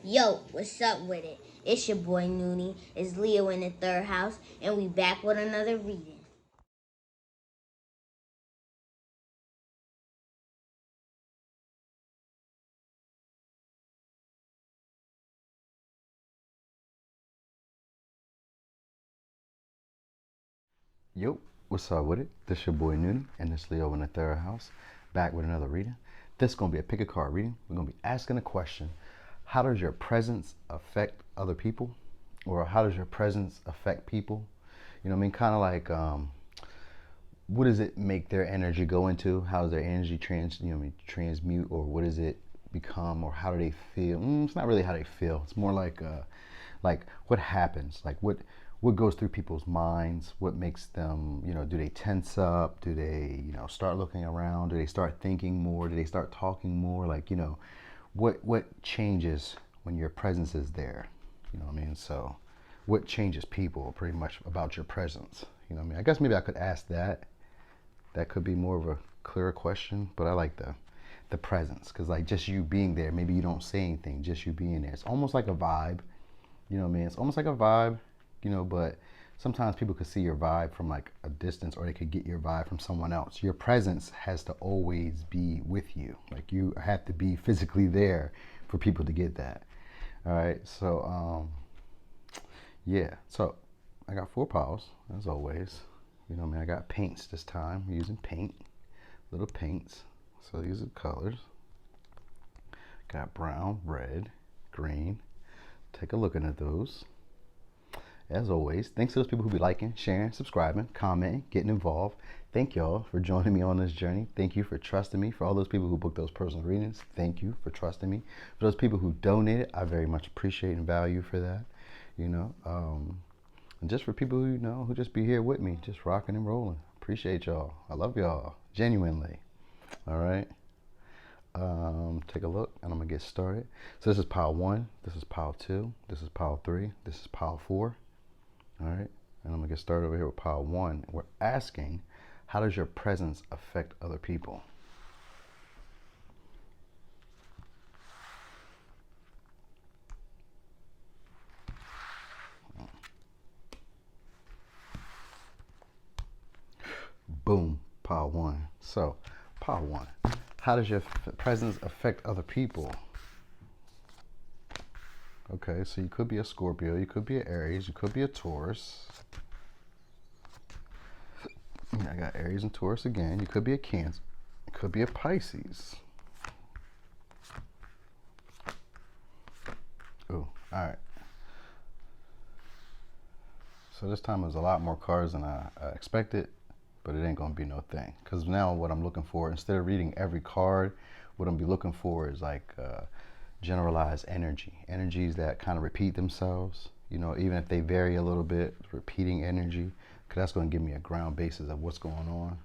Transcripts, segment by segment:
Yo, what's up with it? It's your boy Noonie. It's Leo in the third house, and we back with another reading. Yo, what's up with it? This your boy Noonie, and this Leo in the third house, back with another reading. This is gonna be a pick a card reading. We're gonna be asking a question: how does your presence affect other people, or how does your presence affect people? You know what I mean? Kind of like, what does it make their energy go into? How does their energy transmute, or what does it become, or how do they feel? It's not really how they feel. It's more like what happens, like what goes through people's minds, what makes them, do they tense up, do they, start looking around, do they start thinking more, do they start talking more, like, what changes when your presence is there, you know what I mean? So what changes people pretty much about your presence, you know what I mean? I guess maybe I could ask that could be more of a clearer question, but I like the presence, because like just you being there, maybe you don't say anything, just you being there, it's almost like a vibe. You know what I mean? It's almost like a vibe, but sometimes people could see your vibe from like a distance, or they could get your vibe from someone else. Your presence has to always be with you. Like you have to be physically there for people to get that. All right. So, yeah. So I got 4 piles as always. You know what I mean? I got paints this time. I'm using paint, little paints. So these are colors. Got brown, red, green. Take a look at those. As always, thanks to those people who be liking, sharing, subscribing, commenting, getting involved. Thank y'all for joining me on this journey. Thank you for trusting me. For all those people who booked those personal readings, thank you for trusting me. For those people who donated, I very much appreciate and value for that. And just for people who just be here with me, just rocking and rolling. Appreciate y'all. I love y'all genuinely. All right. Take a look, and I'm gonna get started. So this is pile 1, this is pile 2, this is pile 3, this is pile 4. All right, and I'm gonna get started over here with pile 1. We're asking, how does your presence affect other people? Boom, pile 1. So, pile 1, how does your presence affect other people? Okay, so you could be a Scorpio, you could be an Aries, you could be a Taurus. I got Aries and Taurus again. You could be a Cancer, you could be a Pisces. Ooh, all right. So this time there's a lot more cards than I expected, but it ain't gonna be no thing. Because now what I'm looking for, instead of reading every card, what I'm gonna be looking for is like generalized energies that kind of repeat themselves. Even if they vary a little bit, repeating energy, because that's gonna give me a ground basis of what's going on.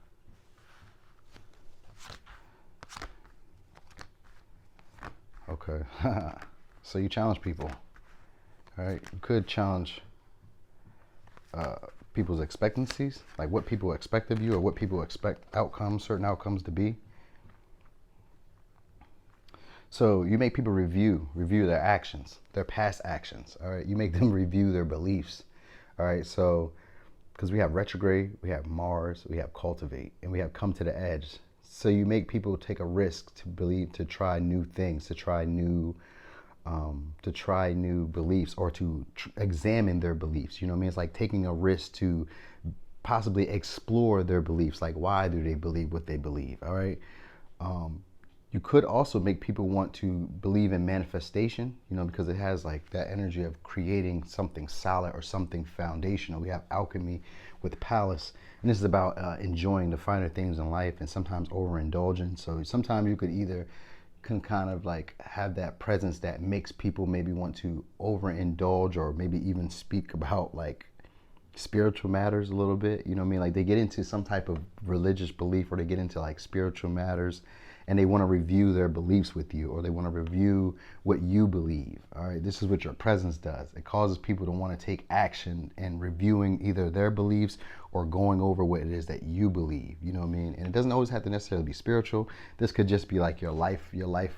Okay, so you challenge people. All right, you could challenge people's expectancies, like what people expect of you, or what people expect certain outcomes to be. So you make people review their actions, their past actions. All right, you make them review their beliefs. All right, so because we have retrograde, we have Mars, we have cultivate, and we have come to the edge. So you make people take a risk to believe, to try new things, to try new beliefs, or to examine their beliefs. You know what I mean? It's like taking a risk to possibly explore their beliefs. Like, why do they believe what they believe? All right. You could also make people want to believe in manifestation, because it has like that energy of creating something solid or something foundational. We have alchemy with palace, and this is about enjoying the finer things in life, and sometimes overindulging. So sometimes you could either can kind of like have that presence that makes people maybe want to overindulge, or maybe even speak about like spiritual matters a little bit. You know what I mean? Like they get into some type of religious belief, or they get into like spiritual matters, and they want to review their beliefs with you, or they want to review what you believe. All right, this is what your presence does. It causes people to want to take action and reviewing either their beliefs or going over what it is that you believe. You know what I mean? And it doesn't always have to necessarily be spiritual. This could just be like your life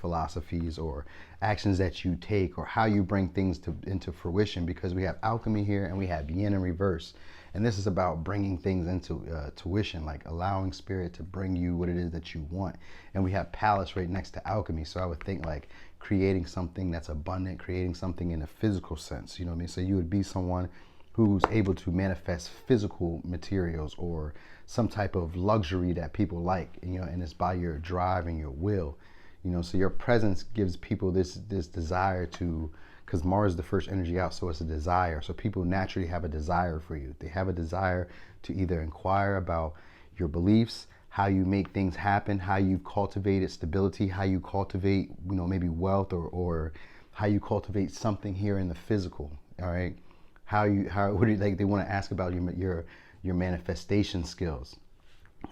philosophies or actions that you take or how you bring things into fruition, because we have alchemy here and we have yin in reverse. And this is about bringing things into tuition, like allowing spirit to bring you what it is that you want. And we have palace right next to alchemy. So I would think like creating something that's abundant, creating something in a physical sense. You know what I mean? So you would be someone who's able to manifest physical materials or some type of luxury that people like, you know, and it's by your drive and your will. You know, so your presence gives people this desire to, because Mars is the first energy out, so it's a desire. So people naturally have a desire for you. They have a desire to either inquire about your beliefs, how you make things happen, how you cultivated stability, how you cultivate, you know, maybe wealth, or how you cultivate something here in the physical. All right, what do you, like, they want to ask about your manifestation skills,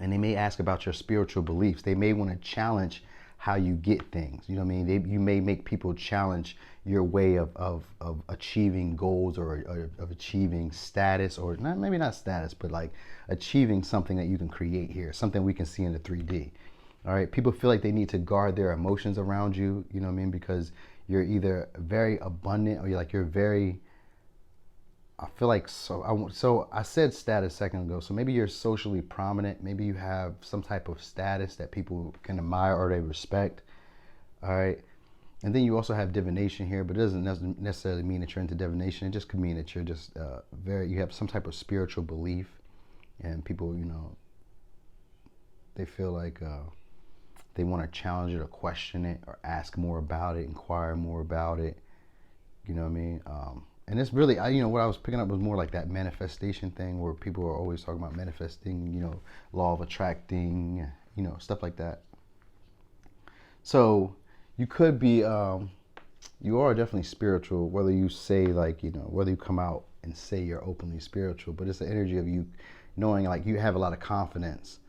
and they may ask about your spiritual beliefs. They may want to challenge how you get things. You know what I mean? You may make people challenge your way of achieving goals or of achieving status, or not, maybe not status, but like achieving something that you can create here, something we can see in the 3D. All right. People feel like they need to guard their emotions around you. You know what I mean? Because you're either very abundant or you're very, I feel like, so I said status a second ago. So maybe you're socially prominent. Maybe you have some type of status that people can admire or they respect. All right. And then you also have divination here, but it doesn't necessarily mean that you're into divination. It just could mean that you're just you have some type of spiritual belief, and people, you know, they feel like they want to challenge it or question it or ask more about it, inquire more about it. You know what I mean? And it's really, you know, what I was picking up was more like that manifestation thing where people are always talking about manifesting, you know, law of attracting, you know, stuff like that. So you could be, you are definitely spiritual, whether you say like, you know, whether you come out and say you're openly spiritual, but it's the energy of you knowing like you have a lot of confidence.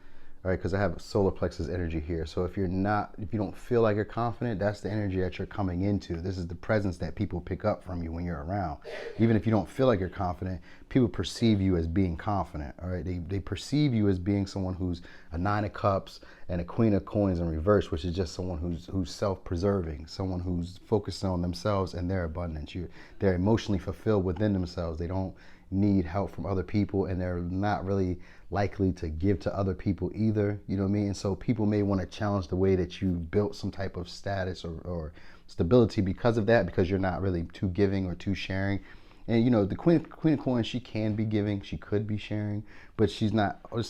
All right, because I have solar plexus energy here. So if you don't feel like you're confident, that's the energy that you're coming into. This is the presence that people pick up from you when you're around. Even if you don't feel like you're confident, people perceive you as being confident. All right, they perceive you as being someone who's a 9 of cups and a Queen of coins in reverse, which is just someone who's self-preserving, someone who's focused on themselves and their abundance. They're emotionally fulfilled within themselves. They don't need help from other people, and they're not really likely to give to other people either. You know what I mean? And so people may want to challenge the way that you built some type of status or stability because of that, because you're not really too giving or too sharing. And you know, the Queen of Coins, she can be giving, she could be sharing, but it's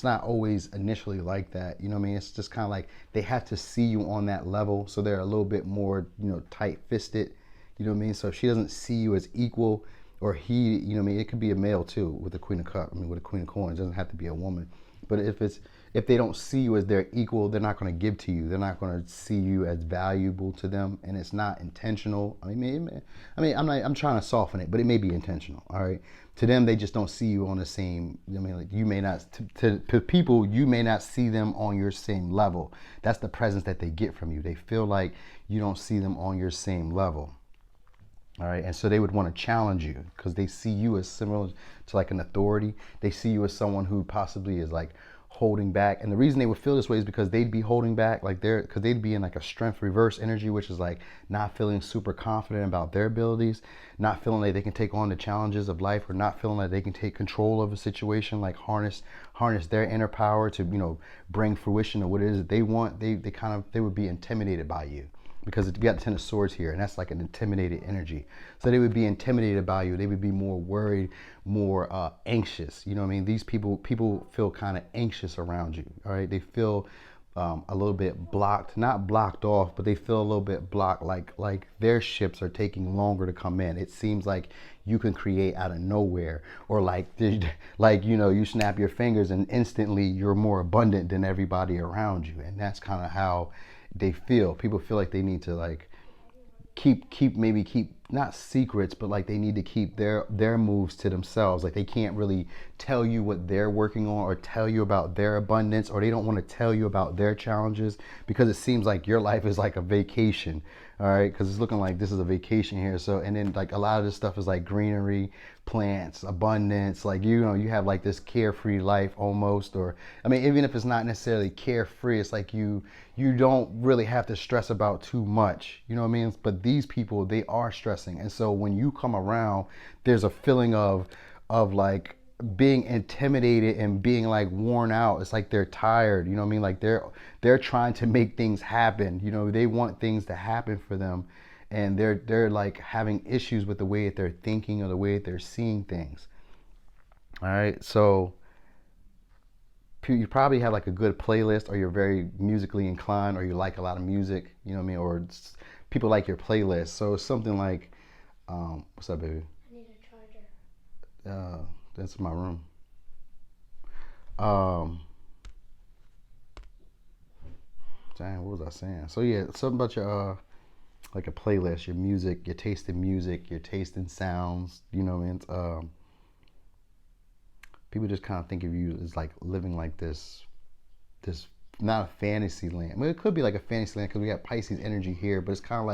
not always initially like that. You know what I mean? It's just kind of like they have to see you on that level, so they're a little bit more, you know, tight-fisted. You know what I mean? So if she doesn't see you as equal, or he, you know what I mean, it could be a male too with the Queen of Cups. I mean, with the Queen of Coins, it doesn't have to be a woman. But if they don't see you as their equal, they're not going to give to you. They're not going to see you as valuable to them, and it's not intentional. I'm trying to soften it, but it may be intentional. All right, to them, they just don't see you on the same. I mean, like you may not to people, you may not see them on your same level. That's the presence that they get from you. They feel like you don't see them on your same level. All right, and so they would want to challenge you because they see you as similar to like an authority. They see you as someone who possibly is like holding back, and the reason they would feel this way is because they'd be holding back, like because they'd be in like a strength reverse energy, which is like not feeling super confident about their abilities, not feeling like they can take on the challenges of life, or not feeling like they can take control of a situation, like harness their inner power to, you know, bring fruition to what it is that they want. They would be intimidated by you. Because you got the 10 of Swords here, and that's like an intimidated energy. So they would be intimidated by you. They would be more worried, more anxious. You know what I mean? These people feel kind of anxious around you. All right, they feel a little bit blocked, not blocked off, but they feel a little bit blocked, like their ships are taking longer to come in. It seems like you can create out of nowhere, or like you know, you snap your fingers and instantly you're more abundant than everybody around you, and that's kind of how they feel. People feel like they need to like keep not secrets, but like they need to keep their moves to themselves. Like they can't really tell you what they're working on or tell you about their abundance, or they don't want to tell you about their challenges because it seems like your life is like a vacation. All right, because it's looking like this is a vacation here. So, and then like a lot of this stuff is like greenery, plants, abundance. Like, you know, you have like this carefree life almost, or I mean, even if it's not necessarily carefree, it's like you don't really have to stress about too much. You know what I mean? But these people, they are stressing, and so when you come around, there's a feeling of like being intimidated and being like worn out. It's like they're tired, you know what I mean? Like they're trying to make things happen. You know, they want things to happen for them, and they're like having issues with the way that they're thinking or the way that they're seeing things. All right, so you probably have like a good playlist, or you're very musically inclined, or you like a lot of music, you know what I mean? Or people like your playlist. So it's something like, what's up, baby? I need a charger. That's my room. Um, Dang, what was I saying? So yeah, something about your like a playlist, your music, your taste in music, your taste in sounds. You know what I mean? People just kind of think of you as like living like this not a fantasy land. I mean, it could be like a fantasy land because we got Pisces energy here, but it's kind of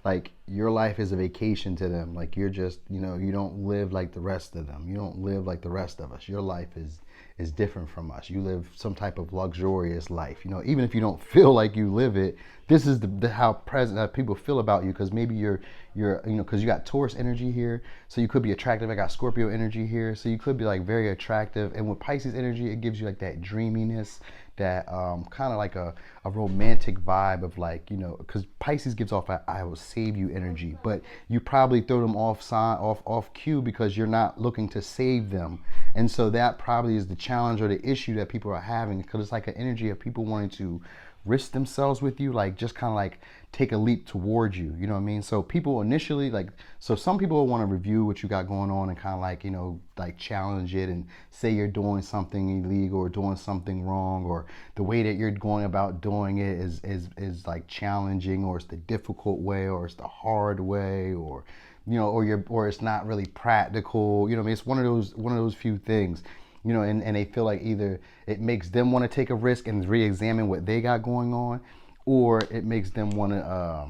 like your life is a vacation to them. Like you're just, you know, you don't live like the rest of them. You don't live like the rest of us. Your life is different from us. You live some type of luxurious life. You know, even if you don't feel like you live it, this is the how present people feel about you, because maybe you're you know, because you got Taurus energy here, so you could be attractive. I got Scorpio energy here, so you could be like very attractive. And with Pisces energy, it gives you like that dreaminess, that kind of like a romantic vibe of like, you know, because Pisces gives off a I will save you energy, but you probably throw them off cue because you're not looking to save them. And so that probably is the challenge or the issue that people are having, because it's like an energy of people wanting to risk themselves with you, like just kind of like take a leap towards you, you know what I mean? So people initially like, so some people will want to review what you got going on and kind of like, you know, like challenge it and say you're doing something illegal or doing something wrong, or the way that you're going about doing it is like challenging, or it's the difficult way, or it's the hard way, or you know, or it's not really practical. You know what I mean? It's one of those few things, you know, and they feel like either it makes them want to take a risk and re-examine what they got going on, or it makes them want to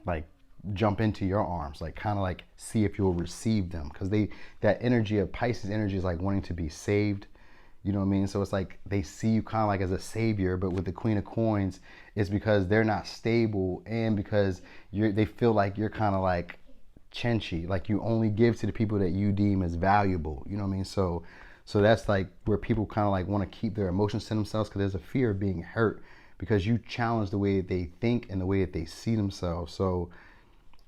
like jump into your arms, like kind of like see if you'll receive them, because that energy of Pisces energy is like wanting to be saved. You know what I mean? So it's like they see you kind of like as a savior, but with the Queen of Coins, it's because they're not stable, and because they feel like you're kind of like chenchy, like you only give to the people that you deem as valuable. You know what I mean? So that's like where people kind of like want to keep their emotions to themselves, because there's a fear of being hurt because you challenge the way that they think and the way that they see themselves. So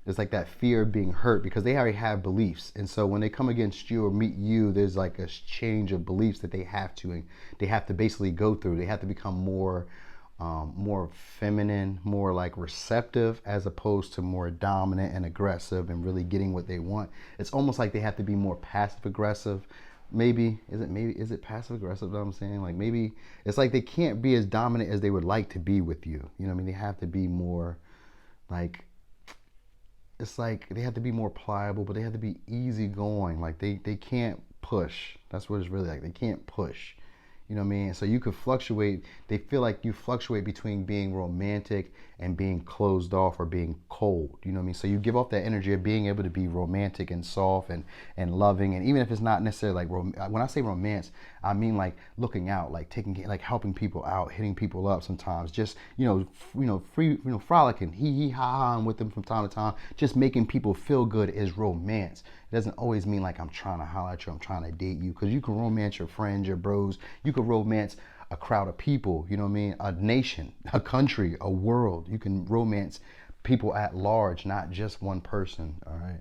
it's like that fear of being hurt because they already have beliefs, and so when they come against you or meet you, there's like a change of beliefs that they have to basically go through. They have to become more feminine, more like receptive, as opposed to more dominant and aggressive and really getting what they want. It's almost like they have to be more passive aggressive. Maybe is it passive aggressive that I'm saying? Like maybe it's like they can't be as dominant as they would like to be with you. You know what I mean? They have to be more like, it's like they have to be more pliable, but they have to be easygoing. Like they can't push. That's what it's really like. They can't push. You know what I mean? So you could fluctuate. They feel like you fluctuate between being romantic and being closed off or being cold. You know what I mean? So you give off that energy of being able to be romantic and soft and loving. And even if it's not necessarily like, when I say romance, I mean like looking out, like like helping people out, hitting people up sometimes. Just, frolicking, hee ha with them from time to time. Just making people feel good is romance. It doesn't always mean like I'm trying to holler at you, I'm trying to date you, because you can romance your friends, your bros. You can romance a crowd of people, you know what I mean? A nation, a country, a world. You can romance people at large, not just one person, all right?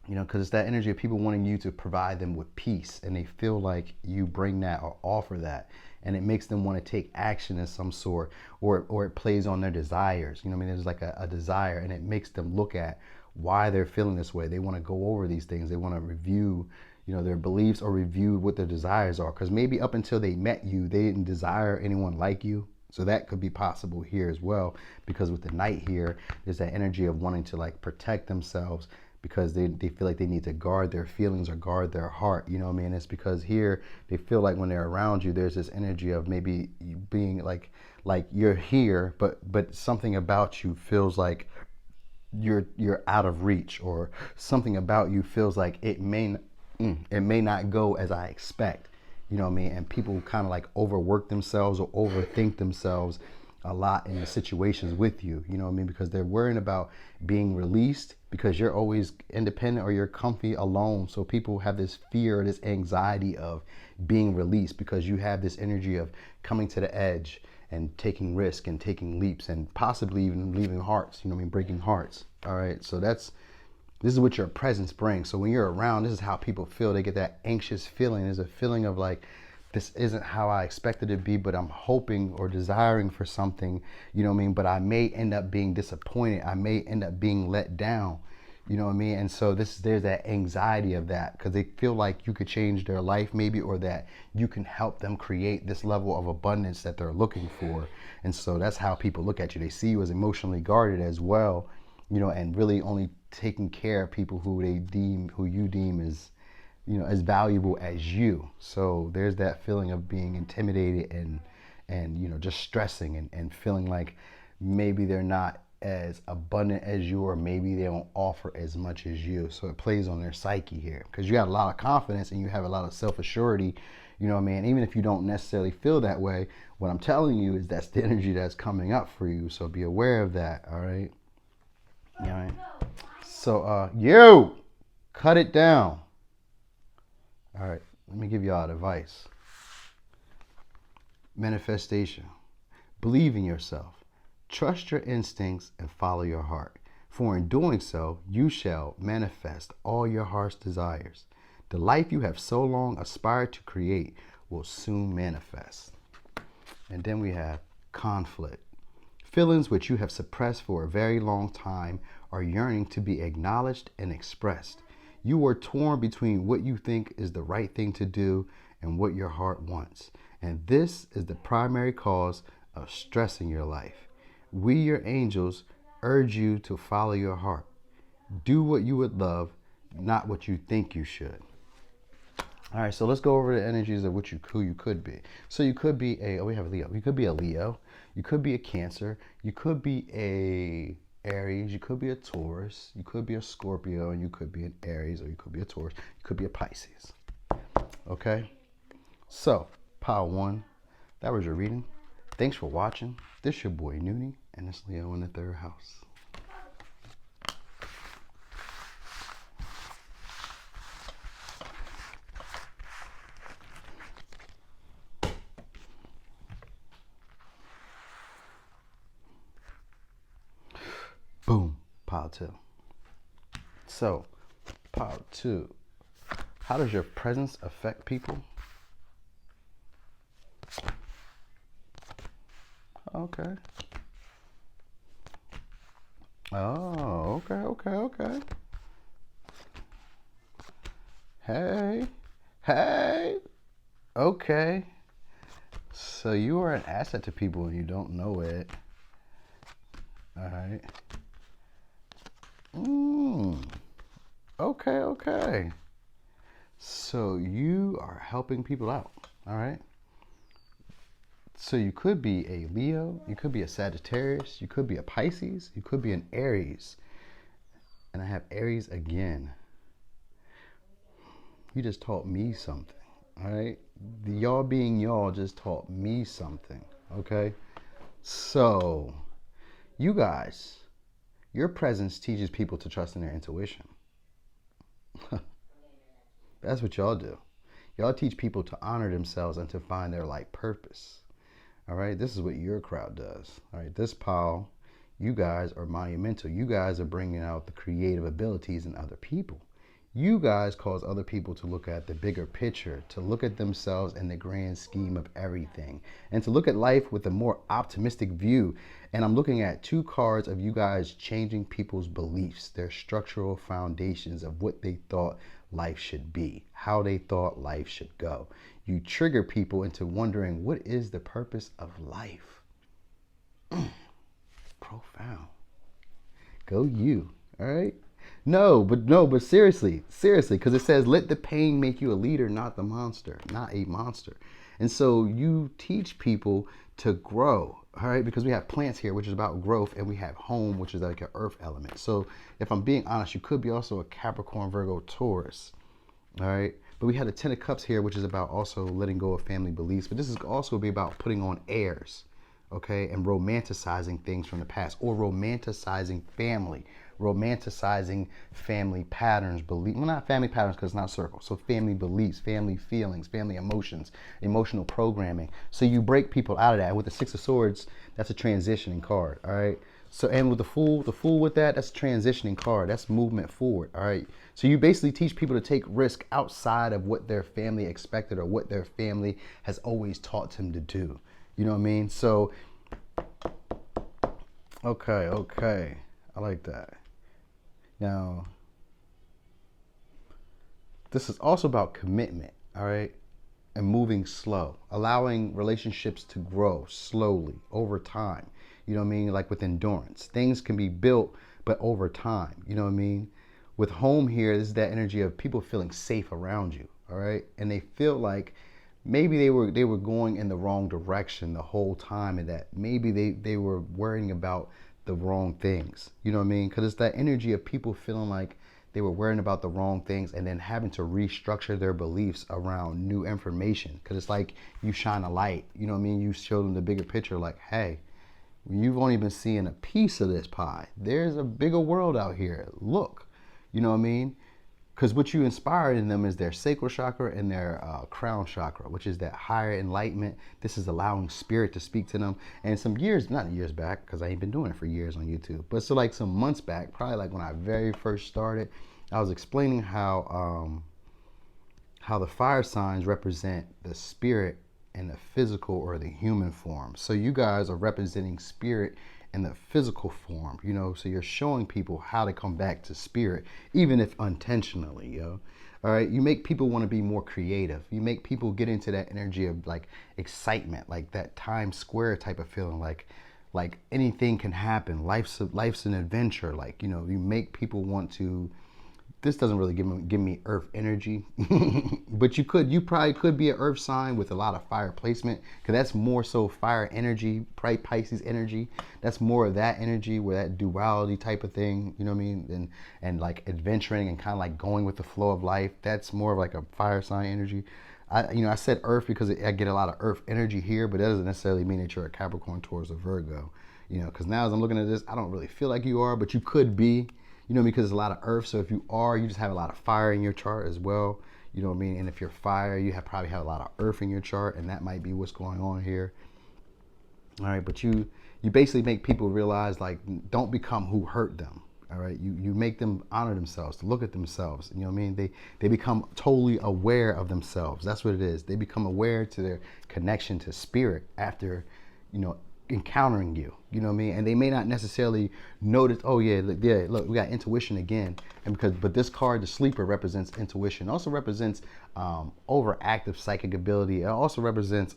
You know, because it's that energy of people wanting you to provide them with peace, and they feel like you bring that or offer that, and it makes them want to take action of some sort, or it plays on their desires. You know what I mean? There's like a desire, and it makes them look at why they're feeling this way. They want to go over these things. They want to review, you know, their beliefs, or review what their desires are. Because maybe up until they met you, they didn't desire anyone like you. So that could be possible here as well. Because with the Knight here, there's that energy of wanting to like protect themselves, because they feel like they need to guard their feelings or guard their heart. You know what I mean? It's because here they feel like when they're around you, there's this energy of maybe you being like like you're here, but something about you feels like you're out of reach, or something about you feels like it may not go as I expect. You know what I mean? And people kind of like overwork themselves or overthink themselves a lot in the situations with you. You know what I mean? Because they're worrying about being released because you're always independent or you're comfy alone. So people have this fear, this anxiety of being released because you have this energy of coming to the edge and taking risk and taking leaps and possibly even leaving hearts, you know what I mean, breaking hearts. All right. So this is what your presence brings. So when you're around, this is how people feel. They get that anxious feeling. There's a feeling of like, this isn't how I expected it to be, but I'm hoping or desiring for something, you know what I mean? But I may end up being disappointed. I may end up being let down, you know what I mean? And so there's that anxiety of that because they feel like you could change their life maybe, or that you can help them create this level of abundance that they're looking for. And so that's how people look at you. They see you as emotionally guarded as well, you know, and really only taking care of people who you deem as, you know, as valuable as you. So there's that feeling of being intimidated and you know, just stressing and feeling like maybe they're not as abundant as you, or maybe they don't offer as much as you. So it plays on their psyche here because you got a lot of confidence and you have a lot of self-assurity, you know what I mean? Even if you don't necessarily feel that way, what I'm telling you is that's the energy that's coming up for you. So be aware of that. All right. All right. So you cut it down. All right. Let me give y'all advice. Manifestation. Believe in yourself. Trust your instincts and follow your heart. For in doing so, you shall manifest all your heart's desires. The life you have so long aspired to create will soon manifest. And then we have conflict. Feelings which you have suppressed for a very long time are yearning to be acknowledged and expressed. You are torn between what you think is the right thing to do and what your heart wants. And this is the primary cause of stress in your life. We, your angels, urge you to follow your heart. Do what you would love, not what you think you should. All right, so let's go over the energies of who you could be. So you could be we have a Leo. You could be a Leo. You could be a Cancer. You could be a Aries. You could be a Taurus. You could be a Scorpio, and you could be an Aries, or you could be a Taurus. You could be a Pisces. Okay? So, pile one, that was your reading. Thanks for watching. This your boy Noonie, and it's Leo in the third house. Boom, pile two. So, pile two, how does your presence affect people? Okay. Oh, okay. Hey. Okay. So you are an asset to people and you don't know it. All right. Okay. So you are helping people out. All right. So you could be a Leo, you could be a Sagittarius, you could be a Pisces, you could be an Aries. And I have Aries again. You just taught me something, all right? The y'all being y'all just taught me something, okay? So, you guys, your presence teaches people to trust in their intuition. That's what y'all do. Y'all teach people to honor themselves and to find their life purpose. All right, this is what your crowd does. All right, this pile, you guys are monumental. You guys are bringing out the creative abilities in other people. You guys cause other people to look at the bigger picture, to look at themselves in the grand scheme of everything, and to look at life with a more optimistic view. And I'm looking at two cards of you guys changing people's beliefs, their structural foundations of what they thought life should be, how they thought life should go. You trigger people into wondering, what is the purpose of life? Profound. Go you, all right? No, but seriously, because it says, let the pain make you a leader, not the monster, not a monster. And so you teach people to grow, All right, because we have plants here, which is about growth, and we have home, which is like an earth element. So if I'm being honest, you could be also a Capricorn, Virgo, Taurus. All right, but we had a 10 of cups here, which is about also letting go of family beliefs. But this is also be about putting on airs, okay, and romanticizing things from the past, or romanticizing family patterns, well, not family patterns because it's not circle. So family beliefs, family feelings, family emotions, emotional programming. So you break people out of that. And with the Six of Swords, that's a transitioning card. All right. So, and with the Fool with that's a transitioning card. That's movement forward. All right. So you basically teach people to take risk outside of what their family expected or what their family has always taught them to do. You know what I mean? So, okay. I like that. Now, this is also about commitment, all right? And moving slow, allowing relationships to grow slowly over time. You know what I mean? Like with endurance. Things can be built, but over time. You know what I mean? With home here, this is that energy of people feeling safe around you, all right? And they feel like maybe they were going in the wrong direction the whole time, and that maybe they were worrying about the wrong things. You know what I mean? Because it's that energy of people feeling like they were worrying about the wrong things and then having to restructure their beliefs around new information. Because it's like you shine a light. You know what I mean? You show them the bigger picture, like, hey, you've only been seeing a piece of this pie. There's a bigger world out here. Look. You know what I mean? Because what you inspire in them is their sacral chakra and their crown chakra, which is that higher enlightenment. This is allowing spirit to speak to them. And some years, not years back, because I ain't been doing it for years on YouTube, but so like some months back, probably like when I very first started, I was explaining how the fire signs represent the spirit and the physical or the human form. So you guys are representing spirit in the physical form, you know, so you're showing people how to come back to spirit, even if unintentionally, yo. All right, you make people want to be more creative. You make people get into that energy of like excitement, like that Times Square type of feeling, like anything can happen. Life's an adventure. Like, you know, you make people want to. This doesn't really give me earth energy, but you probably could be an earth sign with a lot of fire placement, because that's more so fire energy, probably Pisces energy. That's more of that energy, where that duality type of thing, you know what I mean? And like adventuring and kind of like going with the flow of life. That's more of like a fire sign energy. I said earth because I get a lot of earth energy here, but that doesn't necessarily mean that you're a Capricorn, Taurus, or Virgo, you know, because now as I'm looking at this, I don't really feel like you are, but you could be. You know, because there's a lot of earth. So if you are, you just have a lot of fire in your chart as well. You know what I mean? And if you're fire, you probably have a lot of earth in your chart, and that might be what's going on here. All right, but you basically make people realize, like, don't become who hurt them. All right, you make them honor themselves, to look at themselves. You know what I mean? They become totally aware of themselves. That's what it is. They become aware to their connection to spirit after, you know, encountering you. You know what I mean? And they may not necessarily notice, oh yeah, look, we got intuition again. And but this card, the sleeper, represents intuition. It also represents overactive psychic ability. It also represents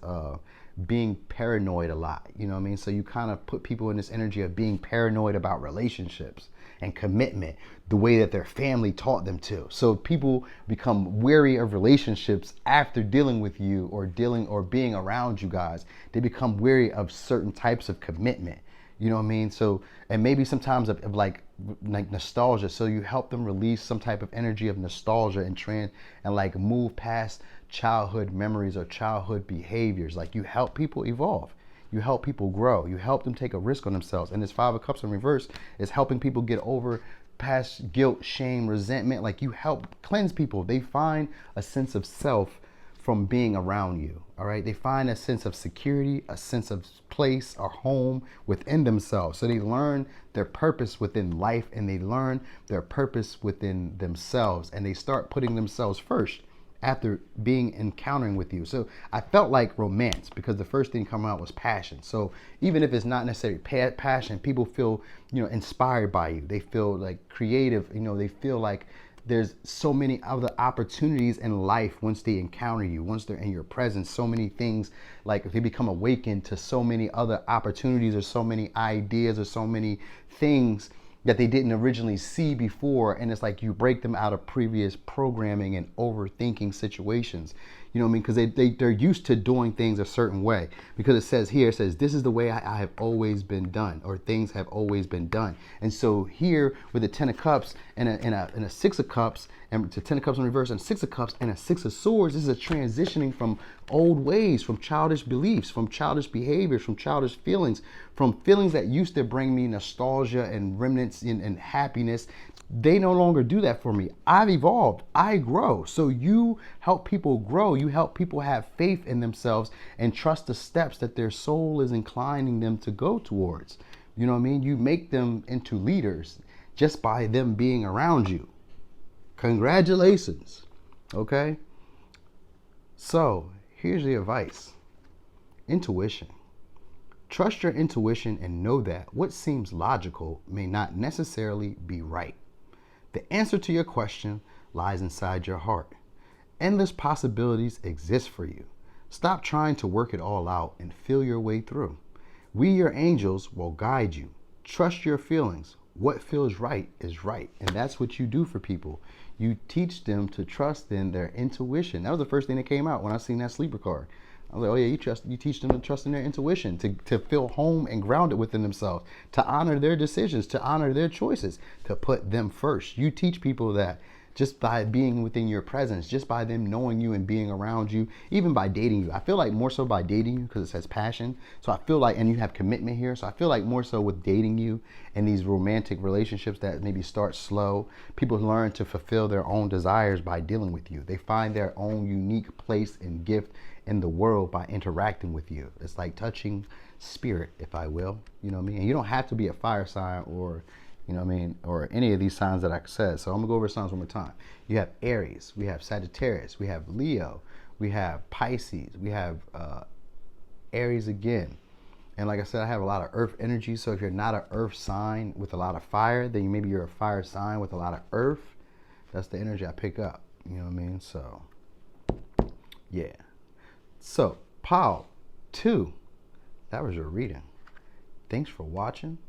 being paranoid a lot. You know what I mean? So you kind of put people in this energy of being paranoid about relationships and commitment, the way that their family taught them to. So people become wary of relationships after dealing with you or being around you guys. They become wary of certain types of commitment. You know what I mean? So, and maybe sometimes of like nostalgia. So you help them release some type of energy of nostalgia and like move past childhood memories or childhood behaviors. Like you help people evolve. You help people grow. You help them take a risk on themselves. And this Five of Cups in reverse is helping people get over past guilt, shame, resentment. Like you help cleanse people. They find a sense of self from being around you. All right. They find a sense of security, a sense of place or home within themselves. So they learn their purpose within life, and they learn their purpose within themselves, and they start putting themselves first after encountering with you. So I felt like romance, because the first thing coming out was passion. So even if it's not necessarily passion, people feel, you know, inspired by you. They feel like creative, you know, they feel like there's so many other opportunities in life once they encounter you, once they're in your presence. So many things, like they become awakened to so many other opportunities or so many ideas or so many things that they didn't originally see before. And it's like you break them out of previous programming and overthinking situations. You know what I mean? Because they're used to doing things a certain way. Because it says here, it says, this is the way I have always been done, or things have always been done. And so here with the 10 of cups and a 6 of cups, and to 10 of cups in reverse and 6 of cups and a 6 of swords, this is a transitioning from old ways, from childish beliefs, from childish behaviors, from childish feelings, from feelings that used to bring me nostalgia and remnants and happiness. They no longer do that for me. I've evolved. I grow. So you help people grow. You help people have faith in themselves and trust the steps that their soul is inclining them to go towards. You know what I mean? You make them into leaders just by them being around you. Congratulations. Okay? So here's the advice. Intuition. Trust your intuition and know that what seems logical may not necessarily be right. The answer to your question lies inside your heart. Endless possibilities exist for you. Stop trying to work it all out and feel your way through. We, your angels, will guide you. Trust your feelings. What feels right is right. And that's what you do for people. You teach them to trust in their intuition. That was the first thing that came out when I seen that sleeper card. I was like, oh yeah, you teach them to trust in their intuition, to feel home and grounded within themselves, to honor their decisions, to honor their choices, to put them first. You teach people that just by being within your presence, just by them knowing you and being around you, even by dating you. I feel like more so by dating you because it says passion. So I feel like, and you have commitment here. So I feel like more so with dating you and these romantic relationships that maybe start slow, people learn to fulfill their own desires by dealing with you. They find their own unique place and gift in the world by interacting with you. It's like touching spirit, if I will. You know what I mean? And you don't have to be a fire sign or, you know what I mean, or any of these signs that I said. So I'm gonna go over signs one more time. You have Aries, we have Sagittarius, we have Leo, we have Pisces, we have Aries again. And like I said, I have a lot of earth energy. So if you're not an earth sign with a lot of fire, then maybe you're a fire sign with a lot of earth. That's the energy I pick up. You know what I mean? So yeah. So pile 2, that was your reading. Thanks for watching.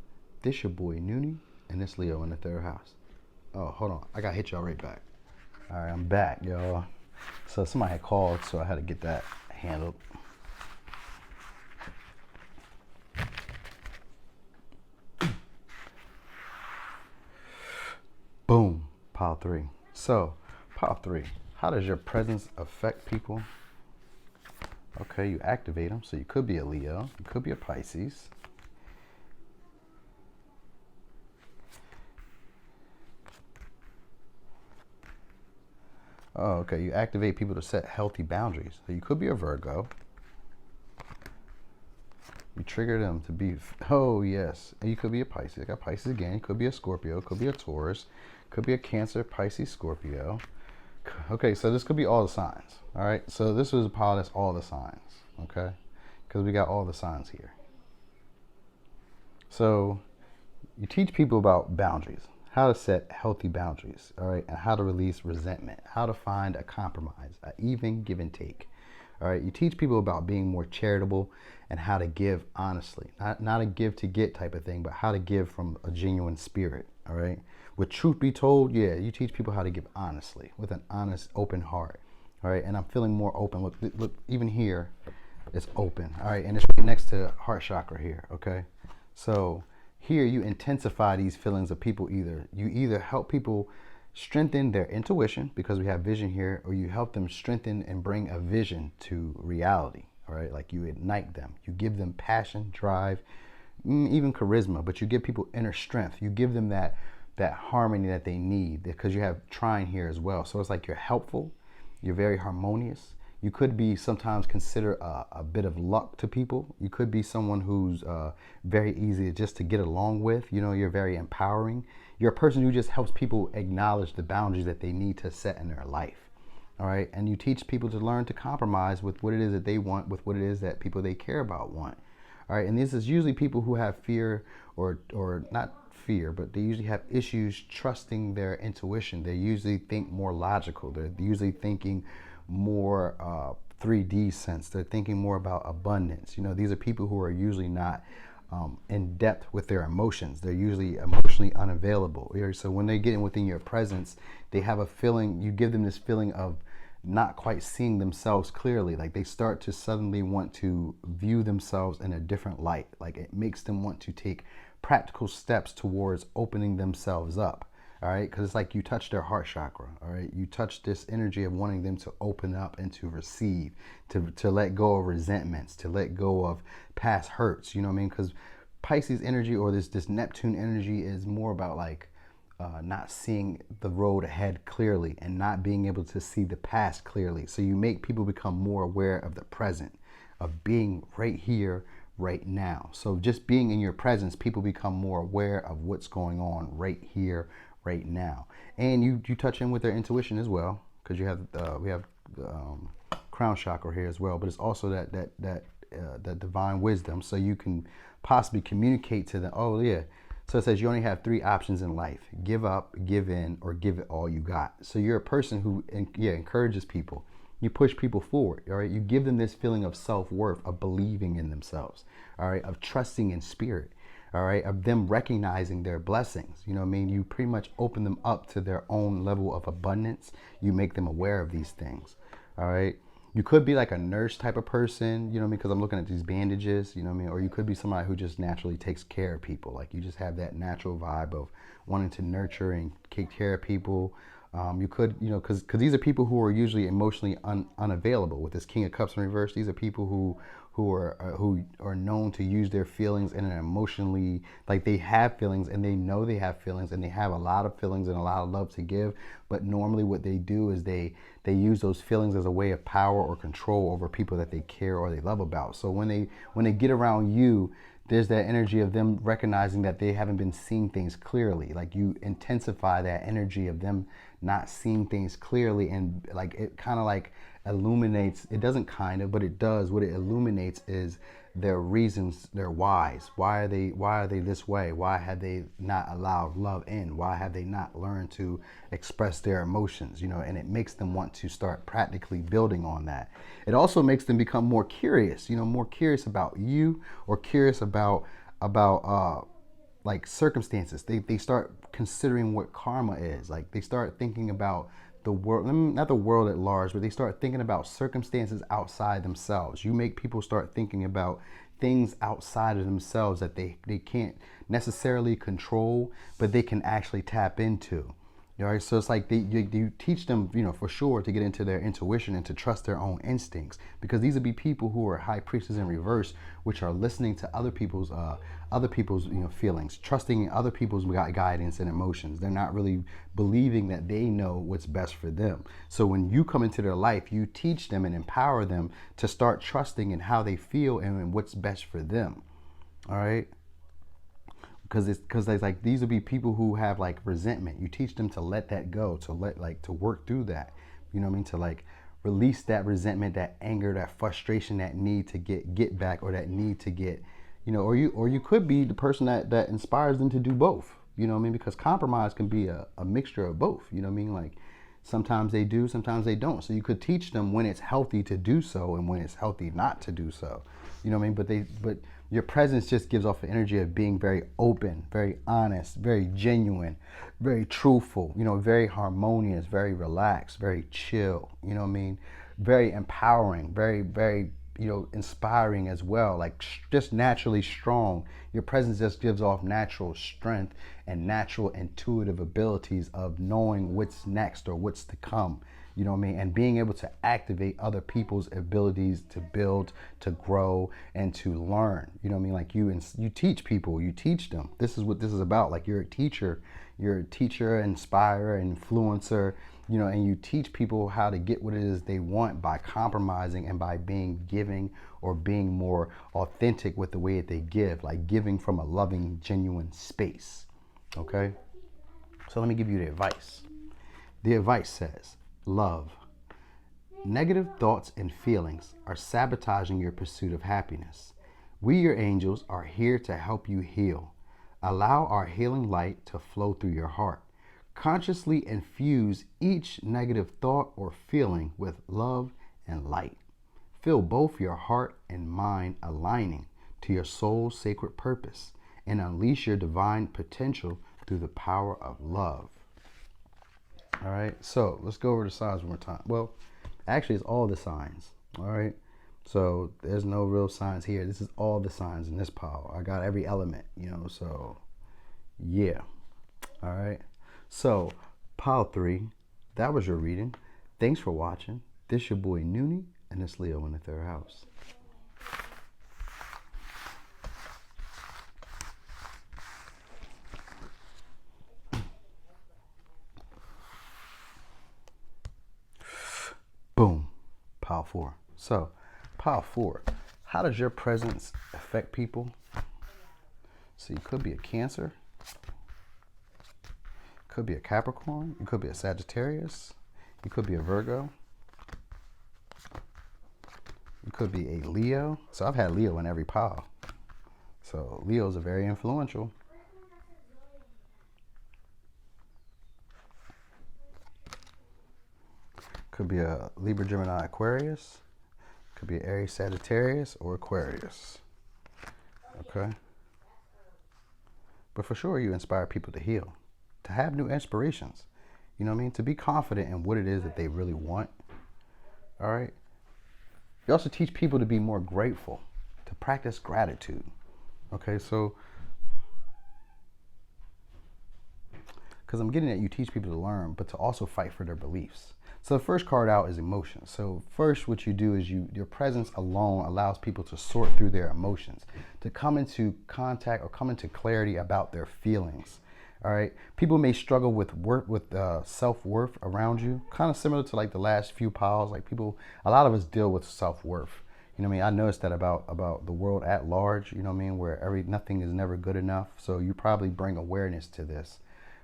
This your boy Noonie, and this Leo in the 3rd house. Oh, hold on. I gotta hit y'all right back. All right, I'm back, y'all. So somebody had called, so I had to get that handled. Boom, pile 3. So, pile 3, how does your presence affect people? Okay, you activate them. So you could be a Leo, you could be a Pisces. Oh, okay, you activate people to set healthy boundaries. So you could be a Virgo. You trigger them to be, oh yes. And you could be a Pisces. I got Pisces again. You could be a Scorpio, could be a Taurus, could be a Cancer, Pisces, Scorpio. Okay, so this could be all the signs. All right, so this was a pile that's all the signs. Okay, because we got all the signs here. So you teach people about boundaries, how to set healthy boundaries, all right, and how to release resentment, how to find a compromise, an even give and take. All right, you teach people about being more charitable and how to give honestly, not a give to get type of thing, but how to give from a genuine spirit. All right, with truth be told, yeah, you teach people how to give honestly with an honest, open heart. All right, and I'm feeling more open. Look, even here, it's open. All right, and it's right next to the heart chakra here. Okay, so here you intensify these feelings of people. You either help people strengthen their intuition because we have vision here, or you help them strengthen and bring a vision to reality. All right, like you ignite them, you give them passion, drive, even charisma, but you give people inner strength. You give them that harmony that they need because you have trine here as well. So it's like you're helpful, you're very harmonious. You could be sometimes considered a bit of luck to people. You could be someone who's very easy just to get along with. You know, you're very empowering. You're a person who just helps people acknowledge the boundaries that they need to set in their life. All right, and you teach people to learn to compromise with what it is that they want, with what it is that people they care about want. All right, and this is usually people who have fear or not fear, but they usually have issues trusting their intuition. They usually think more logical. They're usually thinking more 3D sense. They're thinking more about abundance. You know, these are people who are usually not in depth with their emotions. They're usually emotionally unavailable. So when they get in within your presence, they have a feeling, you give them this feeling of not quite seeing themselves clearly. Like they start to suddenly want to view themselves in a different light. Like it makes them want to take practical steps towards opening themselves up. All right, because it's like you touch their heart chakra. All right, you touch this energy of wanting them to open up and to receive, to let go of resentments, to let go of past hurts. You know what I mean? Because Pisces energy, or this Neptune energy, is more about like not seeing the road ahead clearly and not being able to see the past clearly. So you make people become more aware of the present, of being right here, right now. So just being in your presence, people become more aware of what's going on right here, right now. And you touch in with their intuition as well, because you have we have crown chakra here as well. But it's also that divine wisdom, so you can possibly communicate to them. Oh yeah. So it says you only have 3 options in life: give up, give in, or give it all you got. So you're a person who encourages people. You push people forward, all right? You give them this feeling of self-worth, of believing in themselves, all right? Of trusting in spirit, all right? Of them recognizing their blessings. You know what I mean? You pretty much open them up to their own level of abundance. You make them aware of these things, all right? You could be like a nurse type of person, you know what I mean? Because I'm looking at these bandages, you know what I mean? Or you could be somebody who just naturally takes care of people. Like you just have that natural vibe of wanting to nurture and take care of people. You could, you know, because these are people who are usually emotionally unavailable. With this King of Cups in reverse, these are people who are known to use their feelings in an emotionally, like they have feelings and they know they have feelings and they have a lot of feelings and a lot of love to give. But normally what they do is they use those feelings as a way of power or control over people that they care or they love about. So when they get around you, there's that energy of them recognizing that they haven't been seeing things clearly. Like you intensify that energy of them not seeing things clearly, and like it kind of like illuminates. It doesn't kind of, but it does. What it illuminates is their reasons, their whys. Why are they this way? Why have they not allowed love in? Why have they not learned to express their emotions? You know, and it makes them want to start practically building on that. It also makes them become more curious, you know, more curious about you, or curious about like circumstances. They start considering what karma is. Like they start thinking about the world, not the world at large, but they start thinking about circumstances outside themselves. You make people start thinking about things outside of themselves that they can't necessarily control, but they can actually tap into. All right, so it's like you teach them, you know, for sure, to get into their intuition and to trust their own instincts, because these would be people who are high priestesses in reverse, which are listening to other people's you know, feelings, trusting in other people's guidance and emotions. They're not really believing that they know what's best for them. So when you come into their life, you teach them and empower them to start trusting in how they feel and what's best for them. All right. Because it's like these would be people who have like resentment. You teach them to let that go, to work through that. You know what I mean? To like release that resentment, that anger, that frustration, that need to get back, or that need to get, you know, or you could be the person that inspires them to do both. You know what I mean? Because compromise can be a mixture of both. You know what I mean? Like sometimes they do, sometimes they don't. So you could teach them when it's healthy to do so and when it's healthy not to do so. You know what I mean? But your presence just gives off the energy of being very open, very honest, very genuine, very truthful, you know, very harmonious, very relaxed, very chill, you know what I mean? Very empowering, very, you know, inspiring as well, like just naturally strong. Your presence just gives off natural strength and natural intuitive abilities of knowing what's next or what's to come. You know what I mean? And being able to activate other people's abilities to build, to grow, and to learn. You know what I mean? Like you teach people, you teach them. This is what this is about. Like you're a teacher, inspirer, influencer, you know, and you teach people how to get what it is they want by compromising and by being giving, or being more authentic with the way that they give, like giving from a loving, genuine space. Okay? So let me give you the advice. The advice says, love. Negative thoughts and feelings are sabotaging your pursuit of happiness. We, your angels, are here to help you heal. Allow our healing light to flow through your heart. Consciously infuse each negative thought or feeling with love and light. Feel both your heart and mind aligning to your soul's sacred purpose, and unleash your divine potential through the power of love. All right, so let's go over the signs one more time. Well, Actually, it's all the signs. All right. So there's no real signs here. This is all the signs in this pile. I got every element, so yeah. All right. So pile 3, that was your reading. Thanks for watching. This your boy Noonie, and this Leo in the 3rd house. Boom. Pile 4. So pile 4, how does your presence affect people? So you could be a Cancer, could be a Capricorn, you could be a Sagittarius, you could be a Virgo, you could be a Leo. So I've had Leo in every pile. So Leos are very influential. Could be a Libra, Gemini, Aquarius. Could be Aries, Sagittarius, or Aquarius. Okay. But for sure, you inspire people to heal, to have new inspirations. You know what I mean? To be confident in what it is that they really want. All right. You also teach people to be more grateful, to practice gratitude. Okay, so because I'm getting at, you teach people to learn, but to also fight for their beliefs. So the first card out is emotions. So first what you do is your presence alone allows people to sort through their emotions, to come into contact or come into clarity about their feelings. All right. People may struggle with self-worth around you, kind of similar to like the last few piles. Like a lot of us deal with self-worth. You know what I mean? I noticed that about the world at large, you know what I mean, where nothing is never good enough. So you probably bring awareness to this.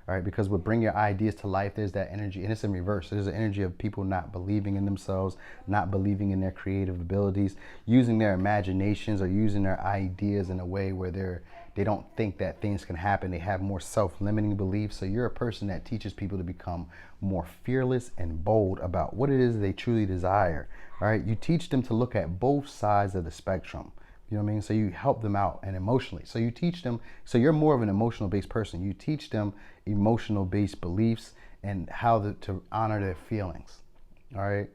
All right, because with bring your ideas to life, there's that energy, and it's in reverse. There's an energy of people not believing in themselves, not believing in their creative abilities, using their imaginations or using their ideas in a way where they don't think that things can happen. They have more self-limiting beliefs. So you're a person that teaches people to become more fearless and bold about what it is they truly desire. All right, you teach them to look at both sides of the spectrum. You know what I mean? So you help them out and emotionally. So you teach them, so you're more of an emotional based person. You teach them emotional based beliefs and how to honor their feelings. All right.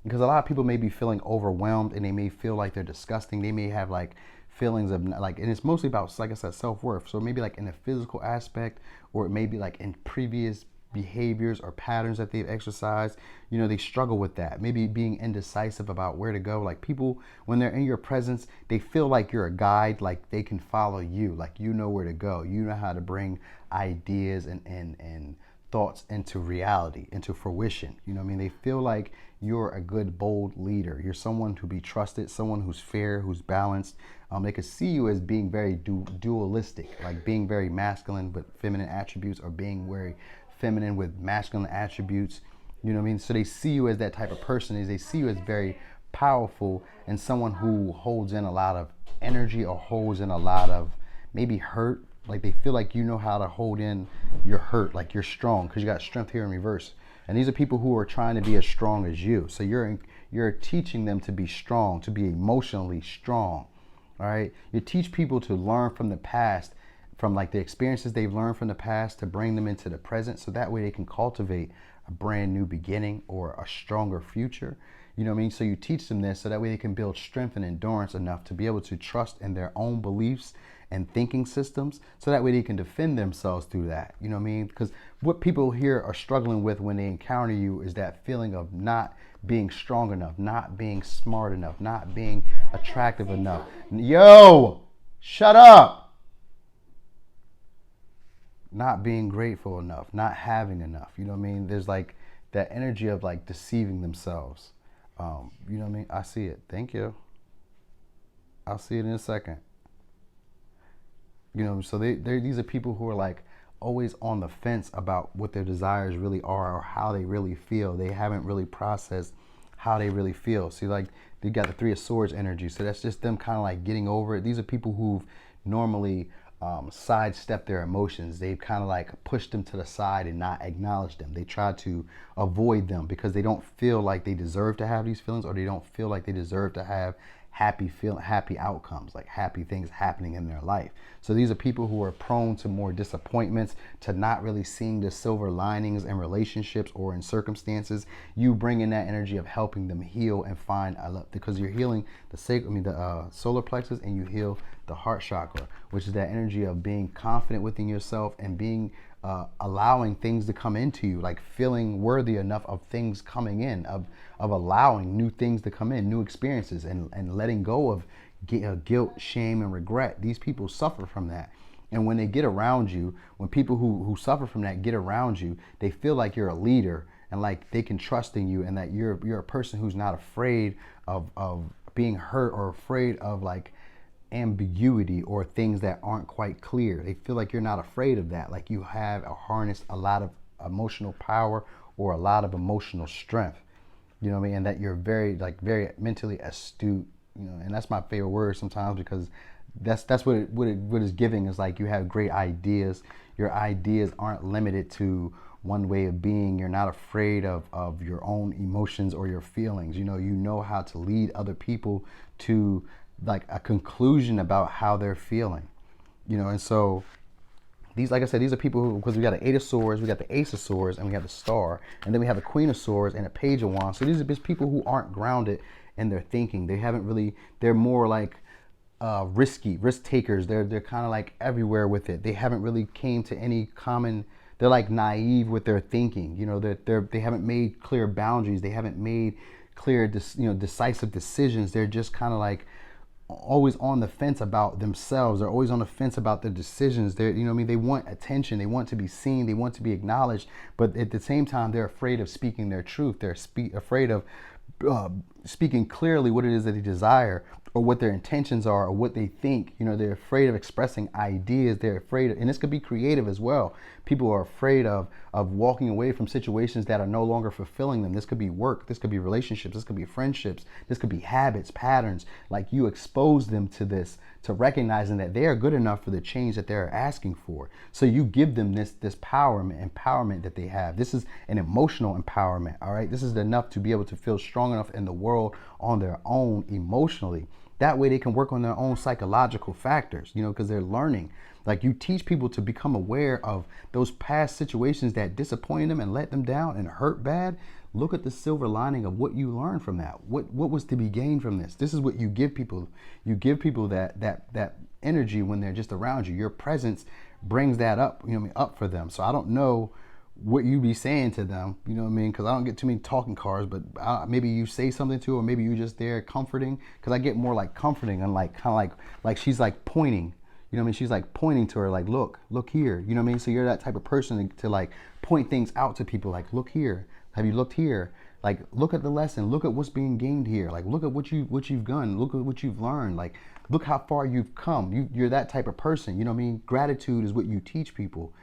Because a lot of people may be feeling overwhelmed and they may feel like they're disgusting. They may have like feelings of like, and it's mostly about, like I said, self-worth. So maybe like in a physical aspect, or it may be like in previous behaviors or patterns that they've exercised, they struggle with that. Maybe being indecisive about where to go. Like people, when they're in your presence, they feel like you're a guide, like they can follow you, like you know where to go. You know how to bring ideas and thoughts into reality, into fruition. You know what I mean? They feel like you're a good, bold leader. You're someone to be trusted, someone who's fair, who's balanced. They could see you as being very dualistic, like being very masculine with feminine attributes, or being very feminine with masculine attributes. You know what I mean? So they see you as that type of person. They see you as very powerful and someone who holds in a lot of energy or holds in a lot of maybe hurt. Like they feel like you know how to hold in your hurt, like you're strong because you got strength here in reverse. And these are people who are trying to be as strong as you. So you're teaching them to be strong, to be emotionally strong. All right. You teach people to learn from the past, from like the experiences they've learned from the past, to bring them into the present, so that way they can cultivate a brand new beginning or a stronger future. You know what I mean? So you teach them this so that way they can build strength and endurance enough to be able to trust in their own beliefs and thinking systems, so that way they can defend themselves through that. You know what I mean? Because what people here are struggling with when they encounter you is that feeling of not being strong enough, not being smart enough, not being attractive enough. Yo, shut up. Not being grateful enough, not having enough. You know what I mean? There's like that energy of like deceiving themselves. You know what I mean? I see it. Thank you. I'll see it in a second. So these are people who are like always on the fence about what their desires really are or how they really feel. They haven't really processed how they really feel. See, like they got the 3 of Swords energy. So that's just them kind of like getting over it. These are people who've normally sidestep their emotions. They've kind of like pushed them to the side and not acknowledged them. They try to avoid them because they don't feel like they deserve to have these feelings, or they don't feel like they deserve to have happy outcomes, like happy things happening in their life. So these are people who are prone to more disappointments, to not really seeing the silver linings in relationships or in circumstances. You bring in that energy of helping them heal and find because you're healing the solar plexus, and you heal the heart chakra, which is that energy of being confident within yourself and being allowing things to come into you, like feeling worthy enough of things coming in, of allowing new things to come in, new experiences, and letting go of guilt, shame, and regret. These people suffer from that. And when they get around you, when people who suffer from that get around you, they feel like you're a leader and like they can trust in you, and that you're a person who's not afraid of being hurt or afraid of like ambiguity or things that aren't quite clear. They feel like you're not afraid of that, like you have harnessed a lot of emotional power or a lot of emotional strength, you know what I mean, and that you're very mentally astute, you know. And that's my favorite word sometimes, because that's what is giving is like you have great ideas. Your ideas aren't limited to one way of being. You're not afraid of your own emotions or your feelings. You know how to lead other people to like a conclusion about how they're feeling, you know. And so these, like I said, these are people who, because we got an 8 of Swords, we got the Ace of Swords, and we have the Star, and then we have the Queen of Swords and a Page of Wands. So these are just people who aren't grounded in their thinking. They haven't really, they're more like risk takers. They're kind of like everywhere with it. They haven't really came to any common, they're like naive with their thinking, you know. They haven't made clear boundaries. They haven't made clear, decisive decisions. They're just kind of like always on the fence about themselves. They're always on the fence about their decisions. They're, you know what I mean, they want attention, they want to be seen, they want to be acknowledged, but at the same time they're afraid of speaking their truth. They're afraid of speaking clearly what it is that they desire, or what their intentions are, or what they think. You know, they're afraid of expressing ideas. They're afraid of, and this could be creative as well. People are afraid of walking away from situations that are no longer fulfilling them. This could be work, this could be relationships, this could be friendships, this could be habits, patterns. Like, you expose them to this, to recognizing that they are good enough for the change that they're asking for. So you give them this empowerment that they have. This is an emotional empowerment, all right? This is enough to be able to feel strong enough in the world on their own emotionally. That way they can work on their own psychological factors, you know, because they're learning. Like, you teach people to become aware of those past situations that disappointed them and let them down and hurt bad. Look at the silver lining of what you learned from that. What was to be gained from this? This is what you give people. You give people that energy when they're just around you. Your presence brings that up, you know what I mean, up for them. So I don't know what you be saying to them, you know what I mean, because I don't get too many talking cards, but maybe you say something to her, or maybe you just there comforting, because I get more like comforting and like kind of like she's like pointing, you know what I mean, she's like pointing to her, like, look here, you know what I mean. So you're that type of person to like point things out to people, like, look here, have you looked here, like, look at the lesson, look at what's being gained here, like, look at what you've done, look at what you've learned, like, look how far you've come. You're that type of person, you know what I mean. Gratitude is what you teach people,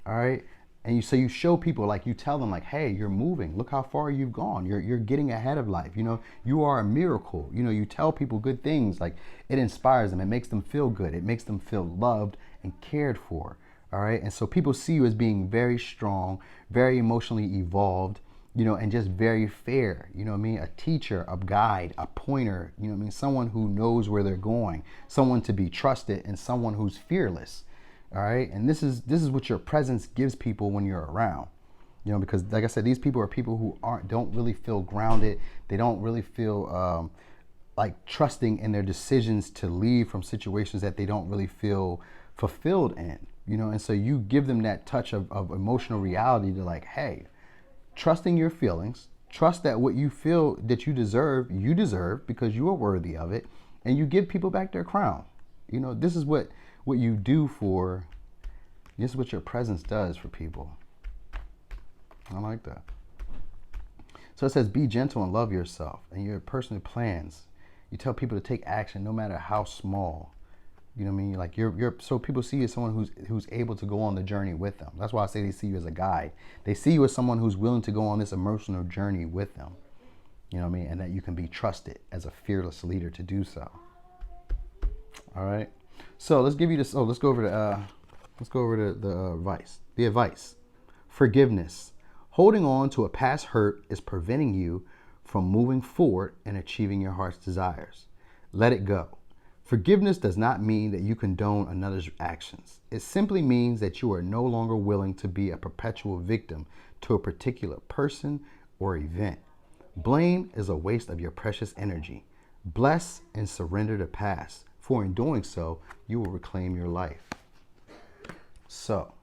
all right. And you show people, like, you tell them, like, hey, you're moving. Look how far you've gone. You're getting ahead of life. You know, you are a miracle. You know, you tell people good things. Like, it inspires them. It makes them feel good. It makes them feel loved and cared for. All right. And so people see you as being very strong, very emotionally evolved, you know, and just very fair. You know what I mean? A teacher, a guide, a pointer, you know what I mean? Someone who knows where they're going, someone to be trusted, and someone who's fearless. All right. And this is what your presence gives people when you're around, you know, because like I said, these people are people who don't really feel grounded. They don't really feel like trusting in their decisions to leave from situations that they don't really feel fulfilled in, you know. And so you give them that touch of emotional reality to, like, hey, trusting your feelings, trust that what you feel that you deserve because you are worthy of it. And you give people back their crown. You know, this is what you do this is what your presence does for people. I like that. So it says, be gentle and love yourself. And you're a person who plans. You tell people to take action no matter how small. You know what I mean? Like, so people see you as someone who's able to go on the journey with them. That's why I say they see you as a guide. They see you as someone who's willing to go on this emotional journey with them. You know what I mean? And that you can be trusted as a fearless leader to do so. All right. So let's give you this. Let's go over to the advice. The advice: forgiveness. Holding on to a past hurt is preventing you from moving forward and achieving your heart's desires. Let it go. Forgiveness does not mean that you condone another's actions. It simply means that you are no longer willing to be a perpetual victim to a particular person or event. Blame is a waste of your precious energy. Bless and surrender the past, for in doing so, you will reclaim your life. So,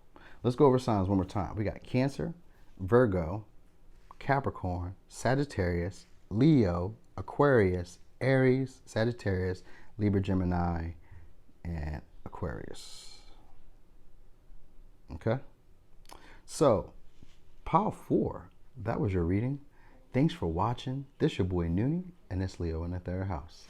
let's go over signs one more time. We got Cancer, Virgo, Capricorn, Sagittarius, Leo, Aquarius, Aries, Sagittarius, Libra, Gemini, and Aquarius. Okay? So, Pile 4, that was your reading. Thanks for watching. This your boy Noonie, and it's Leo in the third house.